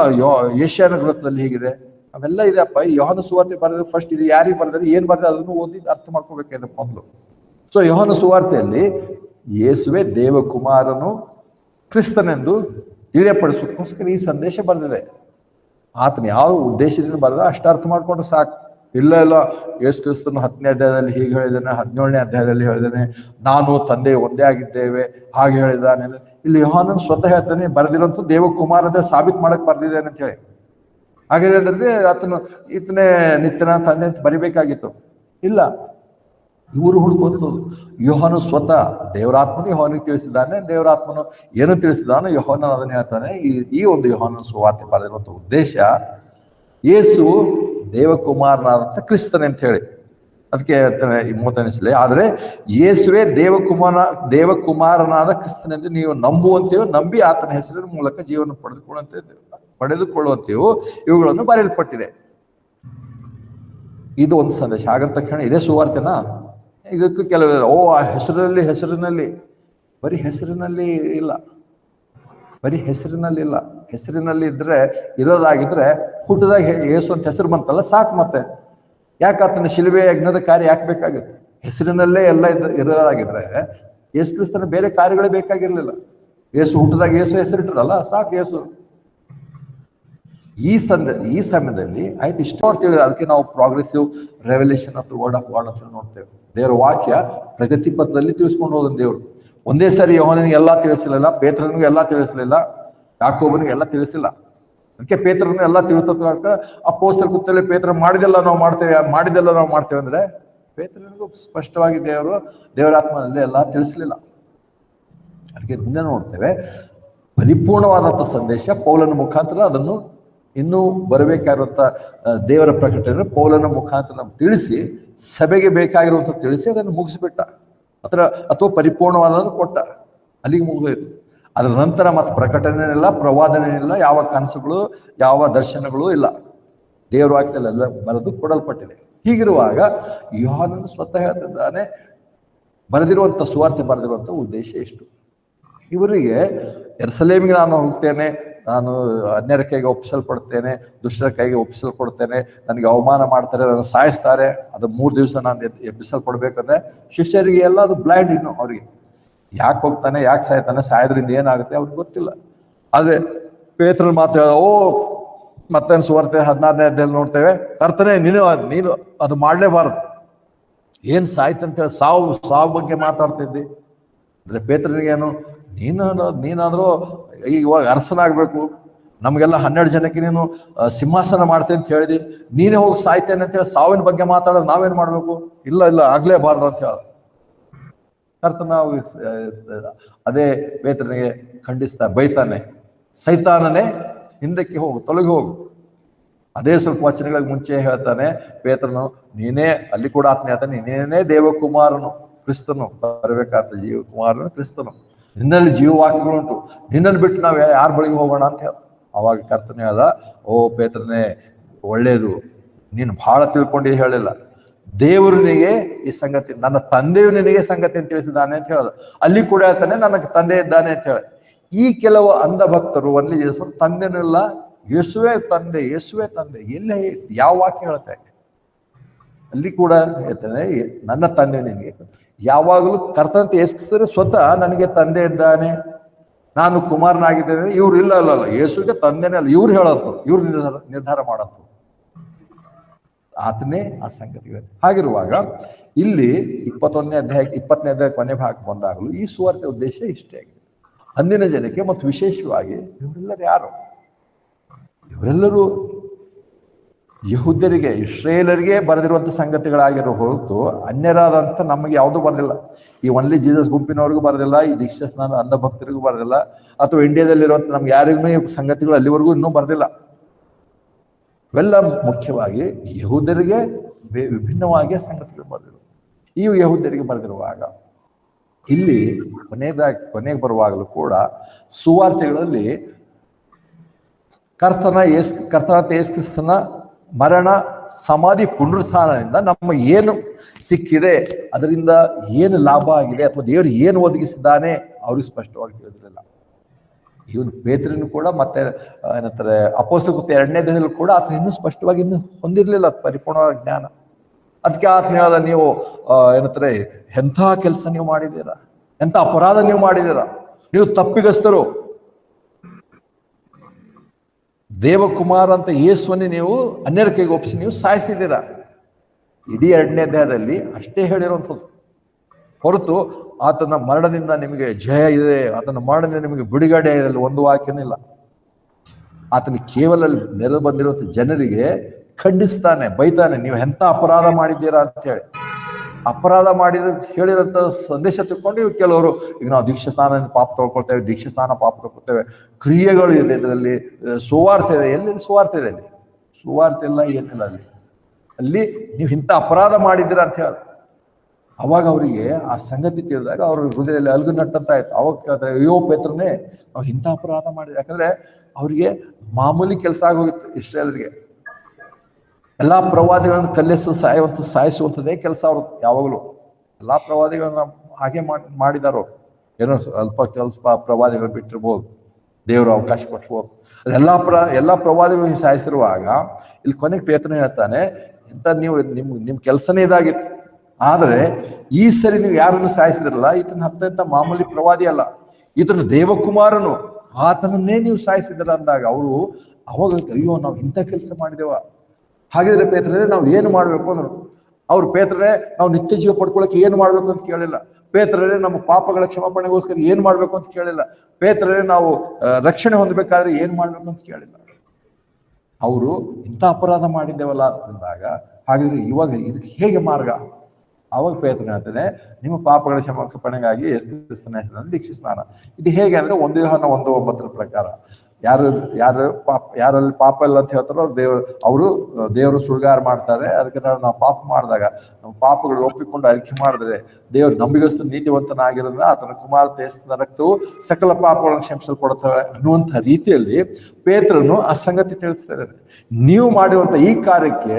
ಏಷ್ಯಾನ ಗ್ರಂಥದಲ್ಲಿ ಹೀಗಿದೆ, ಅವೆಲ್ಲ ಇದೆ ಅಪ್ಪ. ಈ ಯೋಹಾನ ಸುವಾರ್ತೆ ಬರೆದ್ರೆ ಫಸ್ಟ್ ಇದು ಯಾರಿಗೆ ಬರೆದ್ರೆ ಏನ್ ಬರೆದ್ರೆ ಅದನ್ನು ಓದಿ ಅರ್ಥ ಮಾಡ್ಕೋಬೇಕಾಗಿದೆ ಮೊದಲು. ಸೊ ಯೋಹಾನ ಸುವಾರ್ತೆಯಲ್ಲಿ ಯೇಸುವೆ ದೇವಕುಮಾರನು ಕ್ರಿಸ್ತನೆಂದು ತಿಳಿಯಪಡಿಸೋದಕ್ಕೋಸ್ಕರ ಈ ಸಂದೇಶ ಬರೆದಿದೆ. ಆತನ ಯಾವ ಉದ್ದೇಶದಿಂದ ಬರೆದ ಅಷ್ಟು ಅರ್ಥ ಮಾಡ್ಕೊಂಡು ಸಾಕು. ಇಲ್ಲ ಯೇಸು ಕ್ರಿಸ್ತನು 10ನೇ ಅಧ್ಯಾಯದಲ್ಲಿ ಹೀಗೆ ಹೇಳಿದ್ದಾನೆ, 17ನೇ ಅಧ್ಯಾಯದಲ್ಲಿ ಹೇಳಿದ್ದಾನೆ, ನಾನು ತಂದೆ ಒಂದೇ ಆಗಿದ್ದೇವೆ ಹಾಗೆ ಹೇಳಿದ್ದಾನೆ. ಇಲ್ಲಿ ಯೋಹಾನನ್ ಸ್ವತಃ ಹೇಳ್ತಾನೆ ಬರೆದಿರೋಂಥ ದೇವಕುಮಾರದೇ ಸಾಬೀತು ಮಾಡಕ್ ಬರ್ದಿದ್ದಾನೆ ಅಂತ ಹೇಳಿ. ಹಾಗೇನಂದ್ರೆ ಈತನೇ ನಿತ್ಯನ ತಂದೆ ಅಂತ ಬರಿಬೇಕಾಗಿತ್ತು. ಇಲ್ಲ, ಇವರು ಹುಡ್ಕೊಂತದ್ದು. ಯೋಹಾನು ಸ್ವತಃ ದೇವರಾತ್ಮನು ಯೋಹಾನಿಗೆ ತಿಳಿಸಿದ್ದಾನೆ, ದೇವರಾತ್ಮನು ಏನು ತಿಳಿಸಿದಾನೋ ಯೋಹಾನ ಅದನ್ನ ಹೇಳ್ತಾನೆ. ಈ ಒಂದು ಯೋಹಾನನ ಸುವಾರ್ತೆ ಬರೆದಿರುವಂಥ ಉದ್ದೇಶ ಯೇಸು ದೇವಕುಮಾರನಾದಂಥ ಕ್ರಿಸ್ತನೇ ಅಂತ ಹೇಳಿ. ಅದಕ್ಕೆ ಹೇಳ್ತಾನೆ ಈ 35 ಆದ್ರೆ ಯೇಸುವೆ ದೇವಕುಮಾರನಾದ ಕ್ರಿಸ್ತನೆಂದು ನೀವು ನಂಬುವಂತೆಯೋ, ನಂಬಿ ಆತನ ಹೆಸರಿನ ಮೂಲಕ ಜೀವನ ಪಡೆದುಕೊಳ್ಳುವಂತೆಯೋ ಇವುಗಳನ್ನು ಬರೆಯಲ್ಪಟ್ಟಿದೆ. ಇದು ಒಂದು ಸಂದೇಶ. ಹಾಗಂತ ತಕ್ಷಣ ಇದೇ ಸುವಾರ್ತೆನಾ? ಇದಕ್ಕೂ ಕೆಲವು ಆ ಹೆಸರಿನಲ್ಲಿ ಬರೀ ಹೆಸರಿನಲ್ಲಿ ಇಲ್ಲ, ಬರೀ ಹೆಸರಿನಲ್ಲಿ ಇಲ್ಲ. ಹೆಸರಿನಲ್ಲಿ ಇರೋದಾಗಿದ್ರೆ ಹುಟ್ಟದಾಗ ಯೇಸು ಅಂತ ಹೆಸರು ಬಂತಲ್ಲ ಸಾಕು. ಮತ್ತೆ ಯಾಕೆ ಆತನ ಶಿಲುಬೆ ಯಜ್ಞದ ಕಾರ್ಯ ಯಾಕೆ ಬೇಕಾಗುತ್ತೆ? ಹೆಸರಿನಲ್ಲೇ ಎಲ್ಲ ಇರೋದಾಗಿದ್ರೆ ಯೇಸು ಕ್ರಿಸ್ತನ ಬೇರೆ ಕಾರ್ಯಗಳೇ ಬೇಕಾಗಿರ್ಲಿಲ್ಲ. ಯೇಸು ಹುಟ್ಟದಾಗ ಯೇಸು ಹೆಸರಿಟ್ರಲ್ಲ ಸಾಕು. ಯೇಸು ಈ ಸಮಯದಲ್ಲಿ ಆಯ್ತು ಇಷ್ಟ ನೋಡ್ತೀವಿ. ಅದಕ್ಕೆ ನಾವು progressive revolution of the word of god ಅಂತ ನೋಡ್ತೇವೆ. ದೇವರ ವಾಕ್ಯ ಪ್ರಗತಿ ಪಥದಲ್ಲಿ ತಿಳಿಸ್ಕೊಂಡು ಹೋದ ದೇವರು. ಒಂದೇ ಸರಿ ಯೋಹಾನನಿಗೆ ಎಲ್ಲಾ ತಿಳಿಸಲಿಲ್ಲ, ಪೇತ್ರನಿಗೆ ಎಲ್ಲಾ ತಿಳಿಸಲಿಲ್ಲ, ಯಾಕೋಬನಿಗೆ ಎಲ್ಲ ತಿಳಿಸಿಲ್ಲ. ಅದಕ್ಕೆ ಪೇತ್ರನ ಎಲ್ಲ ತಿಳ್ತ ಅಪೊಸ್ತಲರ ಕೂತಲ್ಲಿ ಪೇತ್ರ ಮಾಡಿದೆಲ್ಲ ನಾವು ಮಾಡ್ತೇವೆ ಅಂದ್ರೆ ಪೇತ್ರನಿಗೂ ಸ್ಪಷ್ಟವಾಗಿ ದೇವರಾತ್ಮನಲ್ಲಿ ಎಲ್ಲ ತಿಳಿಸಲಿಲ್ಲ. ಅದಕ್ಕೆ ಮುಂದೆ ನೋಡ್ತೇವೆ ಪರಿಪೂರ್ಣವಾದಂಥ ಸಂದೇಶ ಪೌಲನ ಮುಖಾಂತರ ಅದನ್ನು ಇನ್ನೂ ಬರಬೇಕಾಗಿರುವಂಥ ದೇವರ ಪ್ರಕಟಣೆ ಪೌಲನ ಮುಖಾಂತರ ತಿಳಿಸಿ ಸಭೆಗೆ ಬೇಕಾಗಿರುವಂಥ ತಿಳಿಸಿ ಅದನ್ನು ಮುಗಿಸ್ಬಿಟ್ಟ. ಅಥವಾ ಪರಿಪೂರ್ಣವಾದನ್ನು ಕೊಟ್ಟ, ಅಲ್ಲಿಗೆ ಮುಗಿದೋಯ್ತು. ಅದರ ನಂತರ ಮತ್ತೆ ಪ್ರಕಟಣೆ ಇಲ್ಲ, ಪ್ರವಾದನೆ ಇಲ್ಲ, ಯಾವ ಕನಸುಗಳು ಯಾವ ದರ್ಶನಗಳು ಇಲ್ಲ. ದೇವರ ವಾಕ್ಯದಲ್ಲೆಲ್ಲ ಬರೆದು ಕೊಡಲ್ಪಟ್ಟಿದೆ. ಹೀಗಿರುವಾಗ ಯೋಹಾನನು ಸ್ವತಃ ಹೇಳ್ತಿದ್ದಾನೆ ಬರೆದಿರುವಂಥ ಸುವಾರ್ತೆ ಬರೆದಿರುವಂಥ ಉದ್ದೇಶ ಎಷ್ಟು. ಇವರಿಗೆ ಯೆರೂಸಲೇಮಿಗೆ ನಾನು ಹೋಗ್ತೇನೆ, ನಾನು ಅನ್ಯರ ಕೈಗೆ ಒಪ್ಪಿಸಲ್ಪಡ್ತೇನೆ, ದುಷ್ಟರ ಕೈಗೆ ಒಪ್ಪಿಸಲ್ಪಡ್ತೇನೆ, ನನಗೆ ಅವಮಾನ ಮಾಡ್ತಾರೆ, ನನ್ನ ಸಾಯಿಸ್ತಾರೆ, ಅದು 3 ದಿವಸ ನಾನು ಎಬ್ಬಿಸಲ್ಪಡ್ಬೇಕಂದ್ರೆ ಶಿಷ್ಯರಿಗೆ ಎಲ್ಲ ಅದು ಬ್ಲೈಂಡ್. ಇನ್ನು ಅವ್ರಿಗೆ ಯಾಕೆ ಹೋಗ್ತಾನೆ, ಯಾಕೆ ಸಾಯ್ತಾನೆ, ಸಾಯೋದ್ರಿಂದ ಏನಾಗುತ್ತೆ ಅವ್ರಿಗೆ ಗೊತ್ತಿಲ್ಲ. ಆದ್ರೆ ಪೇತ್ರನ ಮಾತು ಮತ್ತೇನು ಸುವಾರ್ತೆ 16ನೇ ಅಧ್ಯಾಯದಲ್ಲಿ ನೋಡ್ತೇವೆ, ಕರ್ತನೇ ನೀನು ಅದು ಮಾಡಲೇಬಾರದು, ಏನ್ ಸಾಯ್ತಂತೇಳಿ ಸಾವು ಬಗ್ಗೆ ಮಾತಾಡ್ತಿದ್ದಿ ಅಂದ್ರೆ ಪೇತ್ರನಿಗೇನು ನೀನಾದ್ರೂ ಇವಾಗ ಅರಸನಾಗ್ಬೇಕು, ನಮ್ಗೆಲ್ಲ 12 ಜನಕ್ಕೆ ನೀನು ಸಿಂಹಾಸನ ಮಾಡ್ತೇನೆ ಅಂತ ಹೇಳಿದಿ, ನೀನೇ ಹೋಗಿ ಸಾಯ್ತೇನೆ ಅಂತ ಹೇಳಿ ಸಾವಿನ ಬಗ್ಗೆ ಮಾತಾಡೋದು ನಾವೇನ್ ಮಾಡ್ಬೇಕು? ಇಲ್ಲ ಆಗ್ಲೇಬಾರ್ದು ಅಂತ ಹೇಳ ಕರ್ತನ ಅದೇ ಪೇತ್ರನಿಗೆ ಖಂಡಿಸ್ತಾ ಬೈತಾನೆ, ಸೈತಾನನೇ ಹಿಂದಕ್ಕೆ ಹೋಗು, ತೊಲಗಿ ಹೋಗು. ಅದೇ ಸ್ವಲ್ಪ ವಚನಗಳಿಗೆ ಮುಂಚೆ ಹೇಳ್ತಾನೆ ಪೇತ್ರನು, ನೀನೇ ಅಲ್ಲಿ ಕೂಡ ಆತ್ಮೀಯ ಹೇಳ್ತಾನೆ, ನೀನೇ ದೇವಕುಮಾರನು ಕ್ರಿಸ್ತನು, ಬರಬೇಕಾದ ಜೀವಕುಮಾರನು ಕ್ರಿಸ್ತನು, ನಿನ್ನಲ್ಲಿ ಜೀವವಾಕ್ಯಗಳುಂಟು, ನಿನ್ನನ್ನು ಬಿಟ್ಟು ನಾವು ಯಾರ ಬಳಿಗೆ ಹೋಗೋಣ ಅಂತ ಹೇಳ. ಅವಾಗ ಕರ್ತನೆ ಹೇಳ್ದ, ಓ ಪೇತ್ರನೇ ಒಳ್ಳೇದು, ನೀನು ಬಹಳ ತಿಳ್ಕೊಂಡು ಹೇಳಿಲ್ಲ, ದೇವರು ನಿನಗೆ ಈ ಸಂಗತಿ, ನನ್ನ ತಂದೆಯು ನಿನಗೆ ಸಂಗತಿಯನ್ನು ತಿಳಿಸಿದ್ದಾನೆ ಅಂತ ಹೇಳೋದು. ಅಲ್ಲಿ ಕೂಡ ಹೇಳ್ತಾನೆ ನನಗೆ ತಂದೆ ಇದ್ದಾನೆ ಅಂತ ಹೇಳಿ. ಈ ಕೆಲವು ಅಂಧ ಭಕ್ತರು ಅಲ್ಲಿ ತಂದೆನೂ ಇಲ್ಲ, ಯೇಸುವೆ ತಂದೆ ಎಲ್ಲ ಯಾವ ವಾಕ್ಯ ಹೇಳ್ತಾ ಇದೆ? ಅಲ್ಲಿ ಕೂಡ ಹೇಳ್ತಾನೆ ನನ್ನ ತಂದೆ ನಿನಗೆ. ಯಾವಾಗಲೂ ಕರ್ತನಂತೆ ಯೇಸುಕ್ರಿಸ್ತನೇ ಸ್ವತಃ ನನಗೆ ತಂದೆ ಇದ್ದಾನೆ, ನಾನು ಕುಮಾರನಾಗಿದ್ದೇನೆ. ಇವ್ರು ಇಲ್ಲ ಯೇಸುಗೆ ತಂದೆನೇ ಅಲ್ಲ, ಇವ್ರು ಹೇಳೋದು, ಇವ್ರು ನಿರ್ಧಾರ ಮಾಡೋದು, ಆತನೇ ಆ ಸಂಗತಿಗಳು. ಹಾಗಿರುವಾಗ ಇಲ್ಲಿ 20ನೇ ಅಧ್ಯಾಯ ಕೊನೆ ಭಾಗ ಬಂದಾಗಲೂ ಈ ಸುವಾರ್ತೆ ಉದ್ದೇಶ ಇಷ್ಟೇ ಆಗಿದೆ. ಅಂದಿನ ಜನಕ್ಕೆ ಮತ್ತು ವಿಶೇಷವಾಗಿ ಇವರೆಲ್ಲರೂ ಯಾರು? ಇವರೆಲ್ಲರೂ ಯಹೂದ್ಯರಿಗೆ ಇಸ್ರೇಲರಿಗೆ ಬರೆದಿರುವಂಥ ಸಂಗತಿಗಳಾಗಿರೋ ಹೊರತು ಅನ್ಯರಾದಂಥ ನಮಗೆ ಯಾವುದೂ ಬರೆದಿಲ್ಲ. ಈ ಒನ್ಲಿ ಜೀಸಸ್ ಗುಂಪಿನವ್ರಿಗೂ ಬರೆದಿಲ್ಲ, ಈ ದೀಕ್ಷಾ ಸ್ನಾನ ಅಂಧ ಭಕ್ತರಿಗೂ ಬರೆದಿಲ್ಲ, ಅಥವಾ ಇಂಡಿಯಾದಲ್ಲಿರುವಂಥ ನಮ್ಗೆ ಯಾರಿಗೂ ಈ ಸಂಗತಿಗಳು ಅಲ್ಲಿವರೆಗೂ ಇನ್ನೂ ಬರೆದಿಲ್ಲ. ಇವೆಲ್ಲ ಮುಖ್ಯವಾಗಿ ಯಹೂದ್ಯರಿಗೆ ವಿಭಿನ್ನವಾಗಿ ಸಂಗತಿಗಳು ಬರೆದಿರು. ಈ ಯಹೂದ್ಯರಿಗೆ ಬರೆದಿರುವಾಗ ಇಲ್ಲಿ ಕೊನೆಗೆ ಬರುವಾಗಲೂ ಕೂಡ ಸುವಾರ್ತೆಗಳಲ್ಲಿ ಕರ್ತನಾದ ಯೇಸು ಕ್ರಿಸ್ತನ ಮರಣ, ಸಮಾಧಿ, ಪುನರುತ್ಥಾನದಿಂದ ನಮ್ಮ ಏನು ಸಿಕ್ಕಿದೆ, ಅದರಿಂದ ಏನು ಲಾಭ ಆಗಿದೆ, ಅಥವಾ ದೇವರು ಏನು ಒದಗಿಸಿದ್ದಾನೆ ಅವ್ರಿಗೆ ಸ್ಪಷ್ಟವಾಗಿ ತಿಳಿದಿರಲಿಲ್ಲ. ಇವನು ಪೇತ್ರನು ಕೂಡ ಮತ್ತೆ ಏನಂತಾರೆ ಅಪೊಸ್ತಲ ಕೃತ್ಯ 2ನೇ ಅಧ್ಯಾಯದಲ್ಲಿ ಕೂಡ ಆತನ ಇನ್ನೂ ಸ್ಪಷ್ಟವಾಗಿ ಇನ್ನೂ ಹೊಂದಿರಲಿಲ್ಲ ಪರಿಪೂರ್ಣವಾದ ಜ್ಞಾನ. ಅದಕ್ಕೆ ಆತನ ಹೇಳದ, ನೀವು ಏನಂತಾರೆ ಎಂಥ ಕೆಲಸ ನೀವು ಮಾಡಿದ್ದೀರಾ, ಎಂಥ ಅಪರಾಧ ನೀವು ಮಾಡಿದ್ದೀರಾ, ನೀವು ತಪ್ಪಿಗಸ್ತರು, ದೇವಕುಮಾರ ಅಂತ ಯೇಸುವನ್ನೇ ನೀವು ಅನ್ಯರ ಕೈಗೆ ಒಪ್ಪಿಸಿ ನೀವು ಸಾಯಿಸಿದ್ದೀರಾ. ಇಡೀ 2ನೇ ಅಧ್ಯಾಯದಲ್ಲಿ ಅಷ್ಟೇ ಹೇಳಿರುವಂಥದ್ದು ಹೊರತು ಆತನ ಮರಣದಿಂದ ನಿಮಗೆ ಜಯ ಇದೆ, ಆತನ ಮರಣದಿಂದ ನಿಮಗೆ ಬಿಡುಗಡೆ ಇದೆ ಒಂದು ವಾಕ್ಯನಿಲ್ಲ. ಆತನ ಕೇವಲ ನೆರೆದು ಬಂದಿರುವಂಥ ಜನರಿಗೆ ಖಂಡಿಸ್ತಾನೆ, ಬೈತಾನೆ, ನೀವು ಎಂಥ ಅಪರಾಧ ಮಾಡಿದ್ದೀರಾ ಅಂತ ಹೇಳಿ. ಅಪರಾಧ ಮಾಡಿದ ಹೇಳಿರೋಂಥ ಸಂದೇಶ ತಿಳ್ಕೊಂಡು ಕೆಲವರು ಈಗ ನಾವು ದೀಕ್ಷಾ ಸ್ನಾನದಿಂದ ಪಾಪ ತೊಳ್ಕೊಳ್ತೇವೆ, ದೀಕ್ಷಾ ಸ್ನಾನ ಪಾಪ ತೊಳ್ಕೊಳ್ತೇವೆ, ಕ್ರಿಯೆಗಳು ಇದೆ, ಇದರಲ್ಲಿ ಸುವಾರ್ತೆ ಇದೆ. ಎಲ್ಲಿ ಸುವಾರ್ತೆ ಇದೆ? ಅಲ್ಲಿ ಸುವಾರ್ತೆ ಇಲ್ಲ, ಏನಿಲ್ಲ. ಅಲ್ಲಿ ನೀವು ಇಂಥ ಅಪರಾಧ ಮಾಡಿದ್ದೀರಾ ಅಂತ ಹೇಳ. ಅವಾಗ ಅವರಿಗೆ ಆ ಸಂಗತಿ ತಿಳಿದಾಗ ಅವ್ರ ಹೃದಯದಲ್ಲಿ ಅಲ್ಗು ನಟ್ಟಂತ ಆಯ್ತು. ಅವಾಗ ಕೇಳ್ತಾರೆ, ಅಯ್ಯೋ ಪೇತ್ರನೇ, ನಾವು ಇಂಥ ಅಪರಾಧ ಮಾಡಿದ್ವಿ. ಯಾಕಂದ್ರೆ ಅವ್ರಿಗೆ ಮಾಮೂಲಿ ಕೆಲಸ ಆಗೋಗಿತ್ತು ಇಸ್ರಾಯೇಲರಿಗೆ. ಎಲ್ಲಾ ಪ್ರವಾದಿಗಳನ್ನು ಸಾಯಿಸುವಂಥದ್ದೇ ಕೆಲಸ ಅವ್ರು ಯಾವಾಗಲೂ. ಎಲ್ಲಾ ಪ್ರವಾದಿಗಳನ್ನ ಹಾಗೆ ಮಾಡಿದಾರೋ, ಏನೋ ಸ್ವಲ್ಪ ಪ್ರವಾದಿಗಳು ಬಿಟ್ಟಿರ್ಬೋದು, ದೇವರು ಅವಕಾಶ ಕೊಟ್ಟಿರ್ಬೋದು. ಎಲ್ಲಾ ಪ್ರವಾದಿಗಳು ಸಾಯಿಸಿರುವಾಗ ಇಲ್ಲಿ ಕೊನೆಗೆ ಪೇತ್ರನೇ ಹೇಳ್ತಾನೆ, ಇಂಥ ನಿಮ್ ಕೆಲಸನೇ ಇದಾಗಿತ್ತು. ಆದ್ರೆ ಈ ಸರಿ ನೀವು ಯಾರನ್ನು ಸಾಯಿಸಿದ್ರಲ್ಲ, ಈತನ ಹತ್ತ ಮಾಮೂಲಿ ಪ್ರವಾದಿ ಅಲ್ಲ, ಈತನ ದೇವಕುಮಾರನು, ಆತನನ್ನೇ ನೀವು ಸಾಯಿಸಿದ್ರ ಅಂದಾಗ ಅವರು ಅವಾಗ ಅಯ್ಯೋ ನಾವು ಇಂಥ ಕೆಲಸ ಮಾಡಿದೇವ. ಹಾಗಿದ್ರೆ ಪೇತ್ರರೇ ನಾವು ಏನು ಮಾಡ್ಬೇಕು ಅಂದ್ರು. ಅವ್ರು ಪೇತ್ರರೇ ನಾವು ನಿತ್ಯ ಜೀವ ಪಡ್ಕೊಳಕ್ಕೆ ಏನು ಮಾಡ್ಬೇಕು ಅಂತ ಕೇಳಿಲ್ಲ. ಪೇತ್ರರೇ ನಮ್ಮ ಪಾಪಗಳ ಕ್ಷಮಾಪಣೆಗೋಸ್ಕರ ಏನ್ ಮಾಡ್ಬೇಕು ಅಂತ ಕೇಳಿಲ್ಲ. ಪೇತ್ರರೇ ನಾವು ರಕ್ಷಣೆ ಹೊಂದಬೇಕಾದ್ರೆ ಏನ್ ಮಾಡ್ಬೇಕು ಅಂತ ಕೇಳಿಲ್ಲ. ಅವರು ಇಂಥ ಅಪರಾಧ ಮಾಡಿದ್ದೇವಲ್ಲ ಅಂದಾಗ ಹಾಗಿದ್ರೆ ಇವಾಗ ಇದಕ್ಕೆ ಹೇಗೆ ಮಾರ್ಗ? ಅವಾಗ ಪೇತ್ರನ ಹೇಳ್ತಾನೆ, ನಿಮ್ಮ ಪಾಪಗಳ ಕ್ಷಮಾಪಣೆಗಾಗಿ ಕ್ರಿಸ್ತನ ಹೆಸರಿನಲ್ಲಿ ದೀಕ್ಷಾ ಸ್ನಾನ. ಇದು ಹೇಗೆ ಅಂದ್ರೆ 1 ಯೋಹಾನ 1:9 ಪ್ರಕಾರ ಯಾರಲ್ಲಿ ಪಾಪ ಇಲ್ಲ ಅಂತ ಹೇಳ್ತಾರೋ ಅವರು ದೇವರು ಸುಳ್ಗಾರ ಮಾಡ್ತಾರೆ. ಅದಕ್ಕೆ ನಾವು ಪಾಪ ಮಾಡಿದಾಗ ನಮ್ಮ ಪಾಪಗಳು ಒಪ್ಪಿಕೊಂಡು ಅರಿಕೆ ಮಾಡಿದ್ರೆ ದೇವರು ನಂಬಿಗಸ್ತು ನೀತಿವಂತನಾಗಿರೋದ್ರಿಂದ ಆತನ ಕುಮಾರತೆ ರಕ್ತವು ಸಕಲ ಪಾಪಗಳನ್ನು ಕ್ಷಮಿಸಲ್ಪಡುತ್ತವೆ ಅನ್ನುವಂಥ ರೀತಿಯಲ್ಲಿ ಪೇತ್ರನು ಆ ಸಂಗತಿ ತಿಳಿಸ್ತಾ ಇದ್ದಾರೆ. ನೀವು ಮಾಡಿರುವಂತ ಈ ಕಾರ್ಯಕ್ಕೆ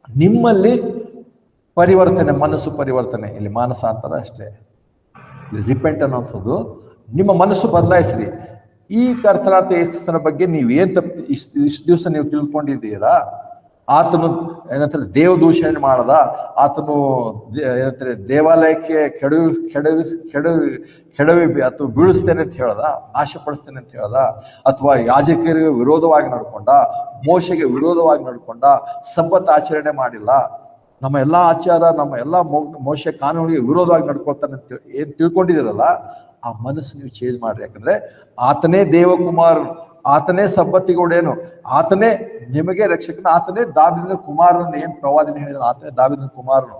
ನಿಮ್ಮಲ್ಲಿ ಪರಿವರ್ತನೆ, ಮನಸ್ಸು ಪರಿವರ್ತನೆ, ಇಲ್ಲಿ ಮಾನಸಾಂತರ ಅಷ್ಟೇ, ಇಲ್ಲಿ ರಿಪೆಂಟ್ ಅನ್ನೋಂಥದ್ದು. ನಿಮ್ಮ ಮನಸ್ಸು ಬದಲಾಯಿಸ್ರಿ. ಈ ಕರ್ತನಾದ ಯೇಸುವಿನ ಬಗ್ಗೆ ನೀವೇನ್ ಇಷ್ಟು ದಿವಸ ನೀವು ತಿಳ್ಕೊಂಡಿದ್ದೀರಾ? ಆತನು ಏನಂತಾರೆ ದೇವದೂಷಣೆ ಮಾಡದ, ಆತನು ಏನಂತಾರೆ ದೇವಾಲಯಕ್ಕೆ ಕೆಡವಿ ಅಥವಾ ಬೀಳಿಸ್ತೇನೆ ಅಂತ ಹೇಳ್ದ, ನಾಶಪಡಿಸ್ತೇನೆ ಅಂತ ಹೇಳ್ದ, ಅಥವಾ ಯಾಜಕರಿಗೆ ವಿರೋಧವಾಗಿ ನಡ್ಕೊಂಡ, ಮೋಶೆಗೆ ವಿರೋಧವಾಗಿ ನಡ್ಕೊಂಡ, ಸಬ್ಬತ್ ಆಚರಣೆ ಮಾಡಿಲ್ಲ, ನಮ್ಮ ಎಲ್ಲಾ ಆಚಾರ, ನಮ್ಮ ಎಲ್ಲಾ ಮೋಶೆ ಕಾನೂನಿಗೆ ವಿರೋಧವಾಗಿ ನಡ್ಕೊಳ್ತಾನೆ ಅಂತ ಏನ್ ತಿಳ್ಕೊಂಡಿದ್ದೀರಲ್ಲ, ಆ ಮನಸ್ಸು ನೀವು ಚೇಂಜ್ ಮಾಡ್ರಿ. ಯಾಕಂದ್ರೆ ಆತನೇ ದೇವಕುಮಾರನು, ಆತನೇ ಸಬ್ಬತ್ತಿಗೋಡೇನು, ಆತನೇ ನಿಮಗೆ ರಕ್ಷಕನ, ಆತನೇ ದಾವೀದನ ಕುಮಾರನ. ಏನ್ ಪ್ರವಾದಿನ ಹೇಳಿದ್ರೆ ಆತನೇ ದಾವೀದನ ಕುಮಾರನು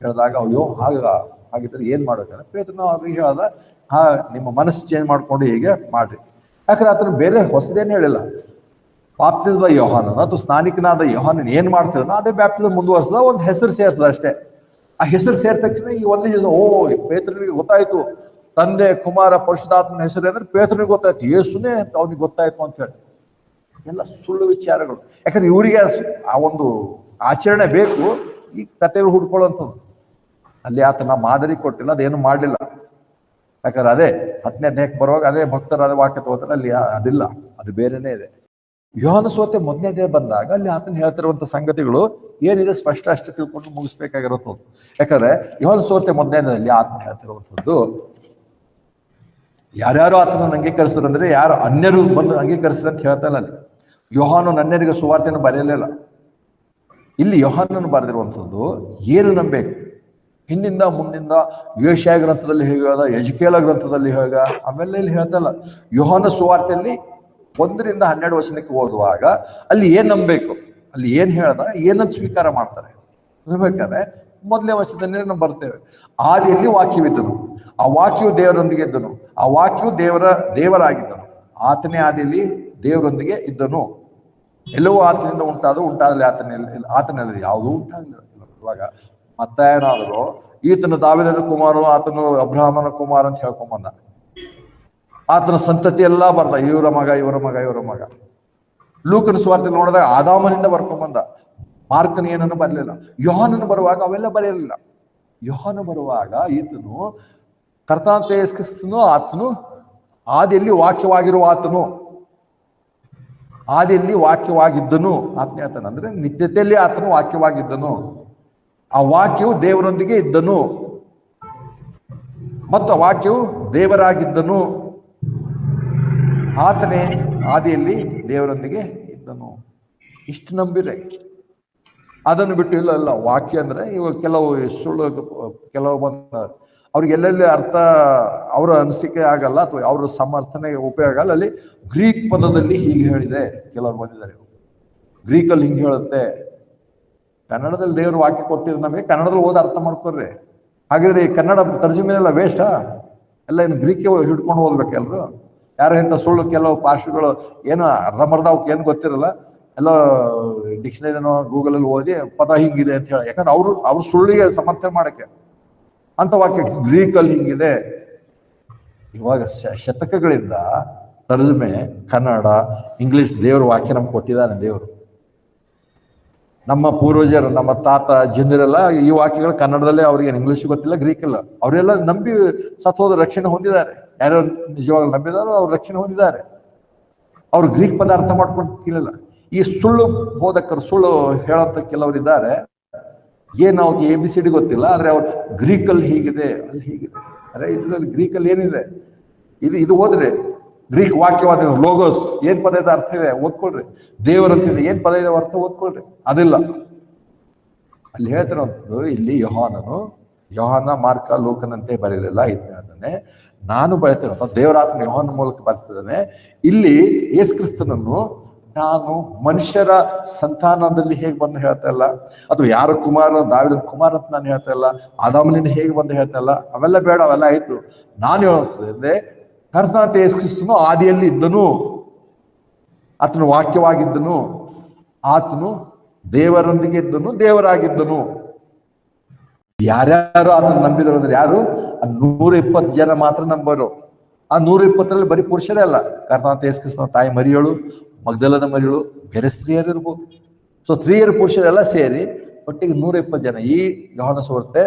ಹೇಳಿದಾಗ ಅಯ್ಯೋ ಹಾಗಿದ್ರೆ ಏನ್ ಮಾಡ್ಬೇಕಂದ್ರೆ ಪೇತ್ರನು ಅವ್ರಿಗೆ ಹೇಳ್ದ, ನಿಮ್ಮ ಮನಸ್ಸು ಚೇಂಜ್ ಮಾಡ್ಕೊಂಡು ಹೀಗೆ ಮಾಡ್ರಿ. ಯಾಕಂದ್ರೆ ಆತನು ಬೇರೆ ಹೊಸದೇನು ಹೇಳಿಲ್ಲ. ಬಾಪ್ತಿಸ್ಮ ಯೋಹಾನನ ಅಥವಾ ಸ್ನಾನಿಕನಾದ ಯೋಹಾನನ್ ಏನ್ ಮಾಡ್ತಿದ್ನ ಅದೇ ಬ್ಯಾಪ್ತಿಸ್ಮ ಮುಂದುವರ್ಸದ, ಒಂದು ಹೆಸರು ಸೇರಿಸದ ಅಷ್ಟೇ. ಆ ಹೆಸರು ಸೇರಿದ ತಕ್ಷಣ ಈ ಪೇತ್ರನಿಗೆ ಗೊತ್ತಾಯ್ತು ತಂದೆ ಕುಮಾರ ಪರಿಶುದ್ಧಾತ್ಮನ ಹೆಸರು ಅಂದ್ರೆ ಪೇತ್ರನಿಗೆ ಗೊತ್ತಾಯ್ತು, ಯೇಸುನೇ ಅವನಿಗೆ ಗೊತ್ತಾಯ್ತು ಅಂತ ಹೇಳಿ. ಎಲ್ಲ ಸುಳ್ಳು ವಿಚಾರಗಳು. ಯಾಕಂದ್ರೆ ಇವರಿಗೆ ಆ ಒಂದು ಆಚರಣೆ ಬೇಕು, ಈ ಕಥೆಗಳು ಹುಡ್ಕೊಳ್ಳುವಂಥದ್ದು. ಅಲ್ಲಿ ಆತನ ಮಾದರಿ ಕೊಟ್ಟಿಲ್ಲ, ಅದೇನು ಮಾಡಲಿಲ್ಲ. ಯಾಕಂದ್ರೆ ಅದೇ 10ನೇ ಅಧ್ಯಾಯಕ್ಕೆ ಬರುವಾಗ ಅದೇ ಭಕ್ತರ ವಾಕ್ಯ ತಗೋತಾರೆ, ಅಲ್ಲಿ ಅದಿಲ್ಲ, ಅದು ಬೇರೆನೇ ಇದೆ. ಯೋಹಾನ ಸುವಾರ್ತೆ 1ನೇ ಅಧ್ಯಾಯ ಬಂದಾಗ ಅಲ್ಲಿ ಆತನ ಹೇಳ್ತಿರುವಂತ ಸಂಗತಿಗಳು ಏನಿದೆ ಸ್ಪಷ್ಟ ಅಷ್ಟೇ ತಿಳ್ಕೊಂಡು ಮುಗಿಸ್ಬೇಕಾಗಿರುವಂಥದ್ದು. ಯಾಕಂದ್ರೆ ಯೋಹಾನ ಸುವಾರ್ತೆ 1ನೇ ಅಧ್ಯಾಯದಲ್ಲಿ ಆತನ ಹೇಳ್ತಿರುವಂಥದ್ದು, ಯಾರ್ಯಾರು ಆತನನ್ನು ಅಂಗೀಕರಿಸಿದ್ರು ಅಂದ್ರೆ ಯಾರು ಅನ್ಯರು ಬಂದು ಅಂಗೀಕರಿಸ್ರಿ ಅಂತ ಹೇಳ್ತಾ ಇಲ್ಲ. ಅಲ್ಲಿ ಯೋಹಾನನು ಅನ್ಯರಿಗೆ ಸುವಾರ್ತೆಯನ್ನು ಬರೆಯಲಿಲ್ಲ. ಇಲ್ಲಿ ಯೋಹಾನನು ಬರೆದಿರುವಂಥದ್ದು ಏನು ನಂಬೇಕು, ಹಿಂದಿಂದ ಮುಂದಿಂದ ಯೆಶಾಯ ಗ್ರಂಥದಲ್ಲಿ ಹೇಗ, ಯೆಜ್ಕೇಲ ಗ್ರಂಥದಲ್ಲಿ ಹೇಗ, ಆಮೇಲೆ ಇಲ್ಲಿ ಹೇಳ್ತಾ ಇಲ್ಲ. ಯೋಹಾನ ಸುವಾರ್ತೆಯಲ್ಲಿ 1ರಿಂದ 12 ವಚನಕ್ಕೆ ಓದುವಾಗ ಅಲ್ಲಿ ಏನ್ ನಂಬಬೇಕು, ಅಲ್ಲಿ ಏನ್ ಹೇಳ್ದ ಏನಂತ ಸ್ವೀಕಾರ ಮಾಡ್ತಾರೆ ಹೇಳ್ಬೇಕಾದ್ರೆ ಮೊದಲನೇ ವರ್ಷದಲ್ಲಿ ನಾವು ಬರ್ತೇವೆ. ಆದಿಯಲ್ಲಿ ವಾಕ್ಯವಿದ್ದನು, ಆ ವಾಕ್ಯವು ದೇವರೊಂದಿಗೆ ಇದ್ದನು, ಆ ವಾಕ್ಯವು ದೇವರಾಗಿದ್ದನು, ಆತನೇ ಆದಿಯಲ್ಲಿ ದೇವರೊಂದಿಗೆ ಇದ್ದನು, ಎಲ್ಲವೂ ಆತನಿಂದ ಉಂಟಾದಲ್ಲಿ ಆತನಲ್ಲಿ ಯಾವುದೂ ಉಂಟಾಗಲಿಲ್ಲ. ಇವಾಗ ಮತ್ತಾಯನಾದರೂ ಈತನು ದಾವೀದನ ಕುಮಾರ, ಆತನು ಅಬ್ರಹಾಮನ ಕುಮಾರ ಅಂತ ಹೇಳ್ಕೊಂಬಂದ. ಆತನ ಸಂತತಿ ಎಲ್ಲ ಬರ್ದ, ಇವರ ಮಗ. ಲೂಕನ ಸುವಾರ್ತೆ ನೋಡಿದಾಗ ಆದಾಮನಿಂದ ಬರ್ಕೊಂಬಂದ. ಮಾರ್ಕನ ಏನನ್ನು ಬರಲಿಲ್ಲ. ಯೋಹಾನನು ಬರುವಾಗ ಅವೆಲ್ಲ ಬರೆಯಲಿಲ್ಲ. ಯೋಹಾನ ಬರುವಾಗ ಈತನು ಕರ್ತನಾದ ಯೇಸು ಕ್ರಿಸ್ತನು, ಆತನು ಆದಿಯಲ್ಲಿ ವಾಕ್ಯವಾಗಿರುವ ಆತನು, ಆದಿಯಲ್ಲಿ ವಾಕ್ಯವಾಗಿದ್ದನು ಆತನೇ ಆತನ ಅಂದ್ರೆ ನಿತ್ಯತೆಯಲ್ಲಿ ಆತನು ವಾಕ್ಯವಾಗಿದ್ದನು, ಆ ವಾಕ್ಯವು ದೇವರೊಂದಿಗೆ ಇದ್ದನು ಮತ್ತು ಆ ವಾಕ್ಯವು ದೇವರಾಗಿದ್ದನು, ಆತನೇ ಆದಿಯಲ್ಲಿ ದೇವರೊಂದಿಗೆ ಇದ್ದನು. ಇಷ್ಟು ನಂಬಿರೆ. ಅದನ್ನು ಬಿಟ್ಟು ಇಲ್ಲ ವಾಕ್ಯ ಅಂದ್ರೆ ಇವಾಗ ಕೆಲವು ಸುಳ್ಳು ಕೆಲವು ಬಂದ ಅವ್ರಿಗೆ ಎಲ್ಲೆಲ್ಲಿ ಅರ್ಥ ಅವರ ಅನಿಸಿಕೆ ಆಗಲ್ಲ ಅಥವಾ ಅವರ ಸಮರ್ಥನೆಗೆ ಉಪಯೋಗ ಆಗಲ್ಲ. ಅಲ್ಲಿ ಗ್ರೀಕ್ ಪದದಲ್ಲಿ ಹೀಗೆ ಹೇಳಿದೆ ಕೆಲವರು ಬಂದಿದ್ದಾರೆ, ಗ್ರೀಕಲ್ಲಿ ಹಿಂಗೆ ಹೇಳುತ್ತೆ. ಕನ್ನಡದಲ್ಲಿ ದೇವರು ವಾಕ್ಯ ಕೊಟ್ಟಿದ್ದು ನಮಗೆ ಕನ್ನಡದಲ್ಲಿ ಓದಿ ಅರ್ಥ ಮಾಡ್ಕೊಡ್ರಿ. ಹಾಗಿದ್ರೆ ಈ ಕನ್ನಡ ತರ್ಜುಮೆಲ್ಲ ವೇಸ್ಟಾ? ಎಲ್ಲ ಏನು ಗ್ರೀಕ್ ಹಿಡ್ಕೊಂಡು ಓದ್ಬೇಕು ಎಲ್ರು? ಯಾರು ಇಂಥ ಸುಳ್ಳು ಕೆಲವು ಭಾಷೆಗಳು ಏನು ಅರ್ಧಂಬರ್ಧ ಅವಕ್ಕೆ ಏನು ಗೊತ್ತಿರಲ್ಲ, ಎಲ್ಲ ಡಿಕ್ಷನರಿನೋ ಗೂಗಲಲ್ಲಿ ಓದಿ ಪದ ಹಿಂಗಿದೆ ಅಂತ ಹೇಳಿ. ಯಾಕಂದ್ರೆ ಅವ್ರು ಸುಳ್ಳಿಗೆ ಸಮರ್ಥನೆ ಮಾಡಕ್ಕೆ ಅಂತ ವಾಕ್ಯ ಗ್ರೀಕಲ್ಲಿ ಹಿಂಗಿದೆ. ಇವಾಗ ಶತಕಗಳಿಂದ ತರ್ಜುಮೆ ಕನ್ನಡ ಇಂಗ್ಲಿಷ್ ದೇವ್ರ ವಾಕ್ಯ ನಮ್ಗೆ ಕೊಟ್ಟಿದ್ದಾನೆ ದೇವರು. ನಮ್ಮ ಪೂರ್ವಜರು ನಮ್ಮ ತಾತ ಜನರೆಲ್ಲ ಈ ವಾಕ್ಯಗಳು ಕನ್ನಡದಲ್ಲೇ ಅವ್ರಿಗೆ ಇಂಗ್ಲಿಷ್ ಗೊತ್ತಿಲ್ಲ, ಗ್ರೀಕ್ ಇಲ್ಲ, ಅವರೆಲ್ಲ ನಂಬಿ ಸತ್ತೋದ ರಕ್ಷಣೆ ಹೊಂದಿದ್ದಾರೆ. ಯಾರು ನಿಜವಾಗ್ಲೂ ನಂಬಿದಾರೋ ಅವ್ರು ರಕ್ಷಣೆ ಹೊಂದಿದ್ದಾರೆ. ಅವ್ರು ಗ್ರೀಕ್ ಪದ ಅರ್ಥ ಮಾಡ್ಕೊಂಡಿಲ್ಲ. ಈ ಸುಳ್ಳು ಬೋಧಕರು ಸುಳ್ಳು ಹೇಳೋಂಥ ಕೆಲವರು ಇದ್ದಾರೆ, ಏನು ಅವ್ರಿಗೆ ABCD ಗೊತ್ತಿಲ್ಲ, ಆದ್ರೆ ಅವ್ರು ಗ್ರೀಕಲ್ಲಿ ಹೀಗಿದೆ ಅಲ್ಲಿ ಹೀಗಿದೆ. ಅರೆ ಇದ್ರಲ್ಲಿ ಗ್ರೀಕಲ್ಲಿ ಏನಿದೆ? ಇದು ಓದ್ರಿ. ಗ್ರೀಕ್ ವಾಕ್ಯವಾದ ಲೋಗೋಸ್ ಏನ್ ಪದ ಇದೆ ಅರ್ಥ ಇದೆ ಓದ್ಕೊಳ್ರಿ. ದೇವರಂತಿದೆ ಏನ್ ಪದ ಇದೆ ಅರ್ಥ ಓದ್ಕೊಳ್ರಿ. ಅದಿಲ್ಲ ಅಲ್ಲಿ ಹೇಳ್ತಿರೋಂಥದ್ದು. ಇಲ್ಲಿ ಯೋಹಾನ ಮಾರ್ಕ ಲೂಕನಂತೆ ಬರೀಲಿಲ್ಲ, ಇದನ್ನೇ ನಾನು ಬರೀತಿರೋ ದೇವರಾತ್ಮ ಯೋಹಾನ ಮೂಲಕ ಬರ್ತಿದ್ದಾನೆ. ಇಲ್ಲಿ ಯೇಸು ಕ್ರಿಸ್ತನನ್ನು ನಾನು ಮನುಷ್ಯರ ಸಂತಾನದಲ್ಲಿ ಹೇಗೆ ಬಂದು ಹೇಳ್ತಾ ಇಲ್ಲ, ಅಥವಾ ಯಾರ ಕುಮಾರ ದಾವೀದನ ಕುಮಾರ ಅಂತ ನಾನು ಹೇಳ್ತಾ ಇಲ್ಲ, ಆದಾಮನಿಂದ ಹೇಗೆ ಬಂದು ಹೇಳ್ತಾ ಇಲ್ಲ, ಅವೆಲ್ಲ ಬೇಡ, ಅವೆಲ್ಲ ಆಯ್ತು. ನಾನು ಹೇಳೋದ್ರೆ ಕರ್ತನಾದ ಯೇಸು ಕ್ರಿಸ್ತನು ಆದಿಯಲ್ಲಿ ಇದ್ದನು, ಆತನು ವಾಕ್ಯವಾಗಿದ್ದನು, ಆತನು ದೇವರೊಂದಿಗೆ ಇದ್ದನು, ದೇವರಾಗಿದ್ದನು. ಯಾರ್ಯಾರು ಆತನ ನಂಬಿದರು ಅಂದ್ರೆ ಯಾರು? 120 ಜನ ಮಾತ್ರ ನಂಬರು. ಆ 120ರಲ್ಲಿ ಬರೀ ಪುರುಷರೇ ಅಲ್ಲ, ಕರ್ತನಾದ ಯೇಸು ಕ್ರಿಸ್ತನ ತಾಯಿ ಮರಿಯಳು, ಮಗ್ದಲದ ಮರಿಯಳು, ಬೇರೆ ಸ್ತ್ರೀಯರು ಇರ್ಬೋದು. ಸೊ ಸ್ತ್ರೀಯರು ಪುರುಷರೆಲ್ಲ ಸೇರಿ ಒಟ್ಟಿಗೆ 120 ಜನ. ಈ ಯೋಹಾನ ಸುವಾರ್ತೆ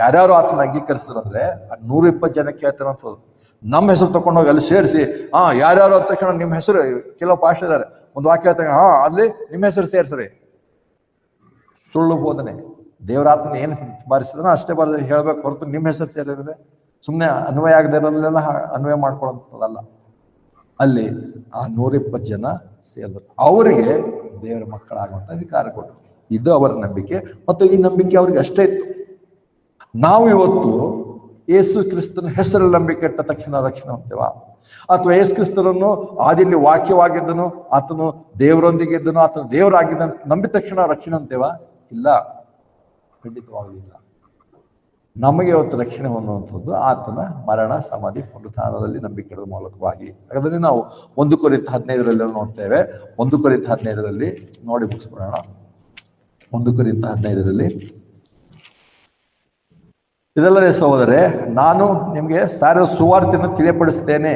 ಯಾರ್ಯಾರು ಆತನ ಅಂಗೀಕರಿಸಿದ್ರು ಅಂದ್ರೆ ಆ 120 ಜನಕ್ಕೆ ಹೇಳ್ತಿರೋಂಥದ್ದು. ನಮ್ಮ ಹೆಸರು ತಗೊಂಡೋಗಿ ಅಲ್ಲಿ ಸೇರಿಸಿ ಯಾರ್ಯಾರು ಅಂತ ತಕ್ಷಣ ನಿಮ್ಮ ಹೆಸರು ಕೆಲವು ಭಾಷೆ ಇದ್ದಾರೆ, ಒಂದು ವಾಕ್ಯ ಹೇಳ್ತಾರೆ ಅಲ್ಲಿ ನಿಮ್ಮ ಹೆಸರು ಸೇರಿಸ್ರಿ. ಸುಳ್ಳು ಬೋಧನೆ. ದೇವರಾತ್ಮನ ಏನು ಬಾರಿಸಿದನೋ ಅಷ್ಟೇ ಹೇಳ್ಬೇಕು ಹೊರತು ನಿಮ್ಮ ಹೆಸರು ಸೇರಿದ್ರೆ ಸುಮ್ಮನೆ ಅನ್ವಯ ಆಗದಿರೋದನ್ನೆಲ್ಲ ಅನ್ವಯ ಮಾಡ್ಕೊಳ್ಳೋಂಥದ್ದಲ್ಲ. ಅಲ್ಲಿ ಆ 120 ಜನ ಸೇರಿದ್ರು, ಅವರಿಗೆ ದೇವರ ಮಕ್ಕಳಾಗುವಂತ ಅಧಿಕಾರ ಕೊಟ್ಟರು. ಇದು ಅವರ ನಂಬಿಕೆ, ಮತ್ತು ಈ ನಂಬಿಕೆ ಅವ್ರಿಗೆ ಅಷ್ಟೇ ಇತ್ತು. ನಾವು ಇವತ್ತು ಯೇಸು ಕ್ರಿಸ್ತನ ಹೆಸರಲ್ಲಿ ನಂಬಿಕೆ ಇಟ್ಟ ತಕ್ಷಣ ರಕ್ಷಣೆ ಹೊಂದೇವಾ? ಅಥವಾ ಯೇಸು ಕ್ರಿಸ್ತನನ್ನು ಆದಿಯಲ್ಲಿ ವಾಕ್ಯವಾಗಿದ್ದನು, ಆತನು ದೇವರೊಂದಿಗೆ ಇದ್ದನು, ಆತನು ದೇವರಾಗಿದ್ದ ನಂಬಿದ ತಕ್ಷಣ ರಕ್ಷಣೆ ಹೊಂದೇವಾ? ಇಲ್ಲ, ಖಂಡಿತವಾಗಲಿಲ್ಲ. ನಮಗೆ ಇವತ್ತು ರಕ್ಷಣೆ ಹೊಂದುವಂಥದ್ದು ಆತನ ಮರಣ, ಸಮಾಧಿ, ಪುನರುತ್ಥಾನದಲ್ಲಿ ನಂಬಿಕೆ ಇಡೋದ್ರ ಮೂಲಕವಾಗಿ. ಹಾಗಾದ್ರೆ ನಾವು 1 ಕೊರಿಂಥ 15ರಲ್ಲಿ ನೋಡ್ತೇವೆ. 1 ಕೊರಿಂಥ 15ರಲ್ಲಿ ನೋಡಿ ಮುಗಿಸ್ಬಿಡೋಣ. 1 ಕೊರಿಂಥ 15ರಲ್ಲಿ ಇದಲ್ಲದೆ ಸಹೋದರರೇ, ನಾನು ನಿಮಗೆ ಸಾರಿದ ಸುವಾರ್ತೆಯನ್ನು ತಿಳಿಯಪಡಿಸುತ್ತೇನೆ,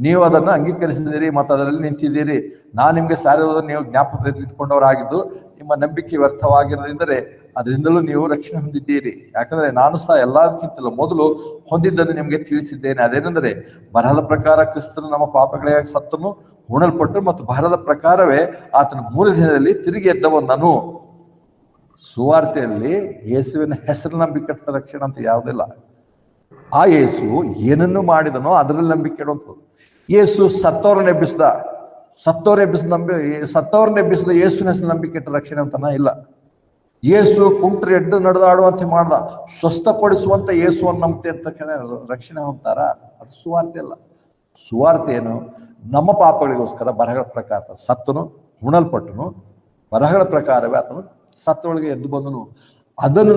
ನೀವು ಅದನ್ನು ಅಂಗೀಕರಿಸಿದ್ದೀರಿ ಮತ್ತು ಅದರಲ್ಲಿ ನಿಂತಿದ್ದೀರಿ. ನಾನು ನಿಮಗೆ ಸಾರಿರೋದನ್ನು ನೀವು ಜ್ಞಾಪಕದಲ್ಲಿ ಇಟ್ಕೊಂಡವರಾಗಿದ್ದು ನಿಮ್ಮ ನಂಬಿಕೆ ವ್ಯರ್ಥವಾಗಿರದಿದ್ದರೆ ಅದರಿಂದಲೂ ನೀವು ರಕ್ಷಣೆ ಹೊಂದಿದ್ದೀರಿ. ಯಾಕಂದ್ರೆ ನಾನು ಸಹ ಎಲ್ಲದಕ್ಕಿಂತಲೂ ಮೊದಲು ಹೊಂದಿದ್ದನ್ನು ನಿಮಗೆ ತಿಳಿಸಿದ್ದೇನೆ. ಅದೇನೆಂದರೆ ಬರಹದ ಪ್ರಕಾರ ಕ್ರಿಸ್ತನು ನಮ್ಮ ಪಾಪಗಳಿಗಾಗಿ ಸತ್ತನು, ಉಣಲ್ಪಟ್ಟು ಮತ್ತು ಬರಹದ ಪ್ರಕಾರವೇ ಆತನ 3 ದಿನದಲ್ಲಿ ತಿರುಗಿ ಎದ್ದವನನು. ಸುವಾರ್ತೆಯಲ್ಲಿ ಯೇಸುವಿನ ಹೆಸರು ನಂಬಿಕೆ ಇಟ್ಟ ರಕ್ಷಣೆ ಅಂತ ಯಾವುದಿಲ್ಲ. ಆ ಯೇಸು ಏನನ್ನು ಮಾಡಿದನೋ ಅದರಲ್ಲಿ ನಂಬಿಕೆ ಇಡುವಂಥದ್ದು. ಯೇಸು ಸತ್ತವ್ರನ್ನ ಎಬ್ಬಿಸಿದ ಯೇಸುವಿನ ಹೆಸರು ನಂಬಿಕೆ ಇಟ್ಟ ರಕ್ಷಣೆ ಅಂತನ ಇಲ್ಲ. ಯೇಸು ಕುಂಟ್ರೆ ಎಡ್ಡು ನಡೆದಾಡುವಂತೆ ಮಾಡ್ದ, ಸ್ವಸ್ಥಪಡಿಸುವಂತ ಯೇಸುವನ್ನು ನಂಬತೆ ಅಂತ ರಕ್ಷಣೆ ಹೊಂತಾರ? ಅದು ಸುವಾರ್ತೆ ಅಲ್ಲ. ಸುವಾರ್ತೆ ಏನು? ನಮ್ಮ ಪಾಪಗಳಿಗೋಸ್ಕರ ಬರಹಗಳ ಪ್ರಕಾರ ಸತ್ತನು, ಉಣಲ್ಪಟ್ಟನು, ಬರಹಗಳ ಪ್ರಕಾರವೇ ಆತನು ಸತ್ತೊಳಗೆ ಎದ್ದು ಬಂದನು. ಅದನ್ನು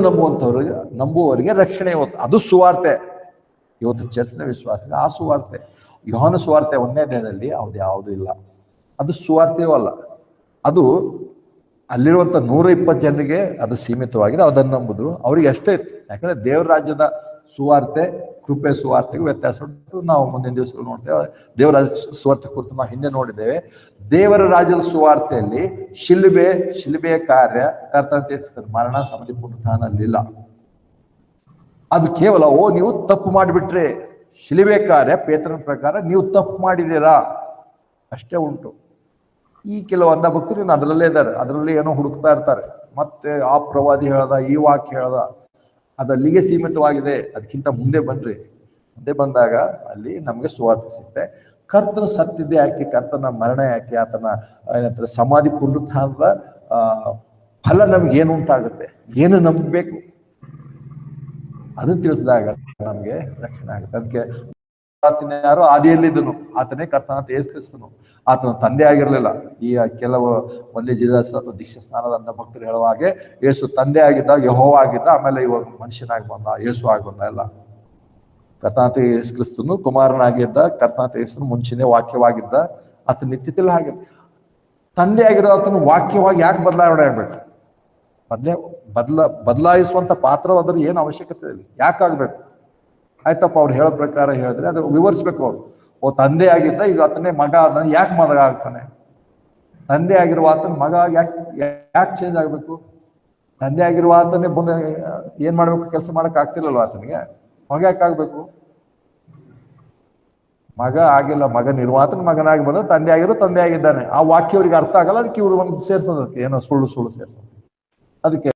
ನಂಬುವವರಿಗೆ ರಕ್ಷಣೆ ಇವತ್ತು. ಅದು ಸುವಾರ್ತೆ. ಇವತ್ತು ಚರ್ಚ್ನ ವಿಶ್ವಾಸ ಆ ಸುವಾರ್ತೆ. ಯೋಹಾನ ಸುವಾರ್ತೆ 1ನೇ ಅಧ್ಯಾಯದಲ್ಲಿ ಯಾವುದು ಇಲ್ಲ. ಅದು ಸುವಾರ್ತೆಯೂ ಅಲ್ಲ. ಅದು ಅಲ್ಲಿರುವಂತ 120 ಜನರಿಗೆ ಅದು ಸೀಮಿತವಾಗಿದೆ. ಅದನ್ನು ನಂಬುದ್ರು, ಅವ್ರಿಗೆ ಅಷ್ಟೇ ಇತ್ತು. ಯಾಕಂದ್ರೆ ದೇವರ ರಾಜ್ಯದ ಸುವಾರ್ತೆ ಕೃಪೆ ಸುವಾರ್ತೆಗೂ ವ್ಯತ್ಯಾಸ ಉಂಟು. ನಾವು ಮುಂದಿನ ದಿವಸಗಳು ನೋಡ್ತೇವೆ. ದೇವರ ರಾಜ್ಯ ಸುವಾರ್ತೆ ಕುರಿತು ನಾವು ಹಿಂದೆ ನೋಡಿದ್ದೇವೆ. ದೇವರ ರಾಜ್ಯದ ಸುವಾರ್ತೆಯಲ್ಲಿ ಶಿಲುಬೆಯ ಕಾರ್ಯ ಕರ್ತನ ತೀರಿಸಿದ ಮರಣ ಸಮಾಧಿ ಪುನರುತ್ಥಾನ ಅಲ್ಲಿಲ್ಲ. ಅದು ಕೇವಲ ನೀವು ತಪ್ಪು ಮಾಡಿಬಿಟ್ರೆ, ಶಿಲುಬೆ ಕಾರ್ಯ ಪೇತ್ರನ ಪ್ರಕಾರ ನೀವು ತಪ್ಪು ಮಾಡಿದ್ದೀರಾ ಅಷ್ಟೇ ಉಂಟು. ಈ ಕೆಲವು ಅಂಧ ಭಕ್ತರು ಅದರಲ್ಲೇ ಇದ್ದಾರೆ, ಅದರಲ್ಲಿ ಏನೋ ಹುಡುಕ್ತಾ ಇರ್ತಾರೆ. ಮತ್ತೆ ಆ ಪ್ರವಾದಿ ಹೇಳ್ದ, ಈ ವಾಕ್ಯ ಹೇಳ್ದ, ಅದಲ್ಲಿಗೆ ಸೀಮಿತವಾಗಿದೆ, ಅದಕ್ಕಿಂತ ಮುಂದೆ ಬನ್ರಿ. ಮುಂದೆ ಬಂದಾಗ ಅಲ್ಲಿ ನಮಗೆ ಸುವಾರ್ತೆ ಸಿಗುತ್ತೆ. ಕರ್ತನ ಸತ್ತಿದ್ದೆ ಯಾಕೆ, ಕರ್ತನ ಮರಣ ಯಾಕೆ, ಆತನ ಏನಂತಾರೆ ಸಮಾಧಿ ಪುನರುತ್ಥಾನದ ಫಲ ನಮ್ಗೆ ಏನು ಉಂಟಾಗುತ್ತೆ, ಏನು ನಂಬಬೇಕು, ಅದನ್ನು ತಿಳಿಸಿದಾಗ ನಮ್ಗೆ ರಕ್ಷಣೆ ಆಗುತ್ತೆ. ಅದಕ್ಕೆ ಯಾರು ಆದಿಯಲ್ಲಿದ್ದನು, ಆತನೇ ಕರ್ತನಾದ ಯೇಸು ಕ್ರಿಸ್ತನು. ಆತನ ತಂದೆ ಆಗಿರ್ಲಿಲ್ಲ. ಈ ಕೆಲವು ಒಳ್ಳೆ ಜೀಸಸ್ ಅಥವಾ ದೀಕ್ಷಾ ಸ್ನಾನದ ಅಂಧ ಭಕ್ತರು ಹೇಳುವ ಹಾಗೆ ಯೇಸು ತಂದೆ ಆಗಿದ್ದ, ಯೆಹೋವ ಆಗಿದ್ದ, ಆಮೇಲೆ ಇವಾಗ ಮನುಷ್ಯನಾಗಿ ಬಂದ, ಯೇಸು ಆಗಿ ಬಂದ. ಎಲ್ಲ ಕರ್ತನಾದ ಯೇಸು ಕ್ರಿಸ್ತನು ಕುಮಾರನಾಗಿದ್ದ, ಕರ್ತನಾದ ಯೇಸು ಮುಂಚೆನೆ ವಾಕ್ಯವಾಗಿದ್ದ, ಆತನ ನಿತ್ಯತೆಲ್ಲ ಹಾಗೆ ತಂದೆ ಆಗಿರೋ ಆತನು ವಾಕ್ಯವಾಗಿ ಯಾಕೆ ಬದಲಾವಣೆ ಆಗ್ಬೇಕು? ಬದಲಾಯಿಸುವಂತ ಪಾತ್ರವಾದ್ರೆ ಏನು ಅವಶ್ಯಕತೆ ಇಲ್ಲ, ಯಾಕಾಗ್ಬೇಕು? ಆಯ್ತಪ್ಪ ಅವ್ರು ಹೇಳೋ ಪ್ರಕಾರ ಹೇಳಿದ್ರೆ ಅದು ವಿವರಿಸ್ಬೇಕು. ಅವ್ರು ತಂದೆ ಆಗಿದ್ದ, ಈಗ ಆತನೇ ಮಗ ಆದ, ಯಾಕೆ ಮಗ ಆಗ್ತಾನೆ? ತಂದೆ ಆಗಿರುವ ಆತನ ಮಗ ಯಾಕೆ ಚೇಂಜ್ ಆಗ್ಬೇಕು? ತಂದೆ ಆಗಿರುವ ಆತನೇ ಬಂದು ಏನ್ ಮಾಡ್ಬೇಕು, ಕೆಲಸ ಮಾಡಕ್ ಆಗ್ತಿಲ್ಲಲ್ವ ಆತನಿಗೆ? ಮಗ ಯಾಕೆ ಆಗ್ಬೇಕು? ಮಗ ಆಗಿಲ್ಲ, ಮಗ ನಿರ್ವಾತನ ಮಗನಾಗಿ ಬಂದ, ತಂದೆ ಆಗಿರೋ ತಂದೆ ಆಗಿದ್ದಾನೆ. ಆ ವಾಕ್ಯ ಅವ್ರಿಗೆ ಅರ್ಥ ಆಗಲ್ಲ, ಅದಕ್ಕೆ ಇವ್ರು ಒಂದು ಸೇರ್ಸೋದಕ್ಕೆ ಏನೋ ಸುಳ್ಳು ಸೇರ್ಸೋದು. ಅದಕ್ಕೆ